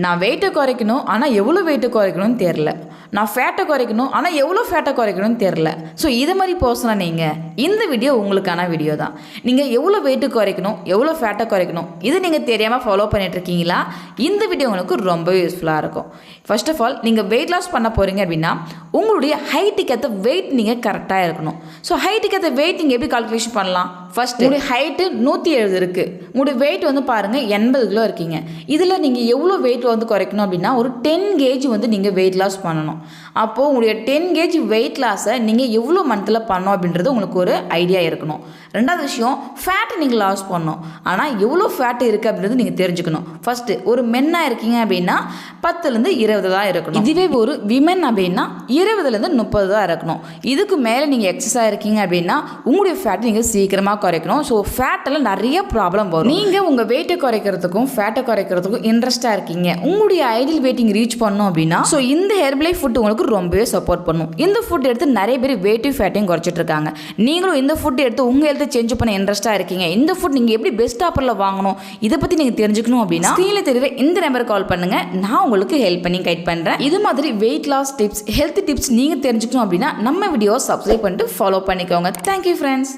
நான் வெயிட்டை குறைக்கணும், ஆனால் எவ்வளோ வெயிட்டை குறைக்கணும்னு தெரில. நான் ஃபேட்டை குறைக்கணும், ஆனால் எவ்வளோ ஃபேட்டை குறைக்கணும்னு தெரில. ஸோ இது மாதிரி பர்சனாக நீங்கள், இந்த வீடியோ உங்களுக்கான வீடியோ தான். நீங்கள் எவ்வளோ வெயிட்டு குறைக்கணும், எவ்வளோ ஃபேட்டை குறைக்கணும், இது நீங்கள் தெரியாமல் ஃபாலோ பண்ணிகிட்ருக்கீங்களா? இந்த வீடியோ உங்களுக்கு ரொம்ப யூஸ்ஃபுல்லாக இருக்கும். ஃபர்ஸ்ட் ஆஃப் ஆல், நீங்கள் வெயிட் லாஸ் பண்ண போகிறீங்க அப்படின்னா உங்களுடைய ஹைட்டுக்கு ஏற்ற வெயிட் நீங்கள் கரெக்டாக இருக்கணும். ஸோ ஹைட்டுக்கு ஏற்ற வெயிட் நீங்கள் எப்படி கால்குலேஷன் பண்ணலாம்? ஃபர்ஸ்ட், உங்களுடைய ஹைட்டு 170 இருக்குது, உங்களுடைய வெயிட் வந்து பாருங்கள் 80 கிலோ இருக்கீங்க. இதில் நீங்கள் எவ்வளோ வெயிட் வந்து குறைக்கணும் அப்படின்னா ஒரு 10 கேஜி வந்து நீங்கள் வெயிட் லாஸ் பண்ணணும். அப்போது உங்களுடைய 10 கேஜி வெயிட் லாஸை நீங்கள் எவ்வளோ மந்த்தில் பண்ணணும் அப்படின்றது உங்களுக்கு ஒரு ஐடியா இருக்கணும். ரெண்டாவது விஷயம், ஃபேட்டை நீங்கள் லாஸ் பண்ணணும். ஆனால் எவ்வளோ ஃபேட்டு இருக்குது அப்படின்றது நீங்கள் தெரிஞ்சுக்கணும். ஃபஸ்ட்டு, ஒரு மென்னாக இருக்கீங்க அப்படின்னா 10லேருந்து 20 தான் இருக்கணும். இதுவே ஒரு விமென் அப்படின்னா 20லேருந்து 30 தான் இருக்கணும். இதுக்கு மேலே நீங்கள் எக்ஸஸாக இருக்கீங்க அப்படின்னா உங்களுடைய ஃபேட்டை நீங்கள் சீக்கிரமாக குறைக்கணும். ஸோ ஃபேட்டில் நிறைய ப்ராப்ளம் வரும். நீங்கள் உங்கள் வெயிட்டை குறைக்கிறதுக்கும் ஃபேட்டை குறைக்கிறதுக்கும் இன்ட்ரெஸ்ட்டாக இருக்கீங்க, உங்களுடைய ஐடியல் வெயிட்டிங் ரீச் பண்ணணும் அப்படின்னா ஸோ இந்த ஹெர்பலைஃப் ஃபுட் உங்களுக்கு ரொம்பவே சப்போர்ட் பண்ணும். இந்த ஃபுட் எடுத்து நிறைய பேர் வெயிட்டையும் ஃபேட்டையும் குறைச்சிட்டு இருக்காங்க. நீங்களும் இந்த ஃபுட் எடுத்து உங்கள் ஹெல்த்தை சேஞ்ச் பண்ண இன்ட்ரெஸ்ட்டாக இருக்கீங்க. இந்த ஃபுட் நீங்கள் எப்படி பெஸ்ட் ஆஃபரில் வாங்கணும், இதை பற்றி நீங்கள் தெரிஞ்சுக்கணும் அப்படின்னா ஸ்க்ரீனில் தெரியுற இந்த நம்பருக்கு கால் பண்ணுங்கள். நான் உங்களுக்கு ஹெல்ப் பண்ணி கைட் பண்ணுறேன். இது மாதிரி weight loss tips, health tips நீங்கள் தெரிஞ்சுக்கணும் அப்படின்னா நம்ம வீடியோ சப்ஸ்கிரைப் பண்ணிட்டு ஃபாலோ பண்ணிக்கோங்க. Thank you friends.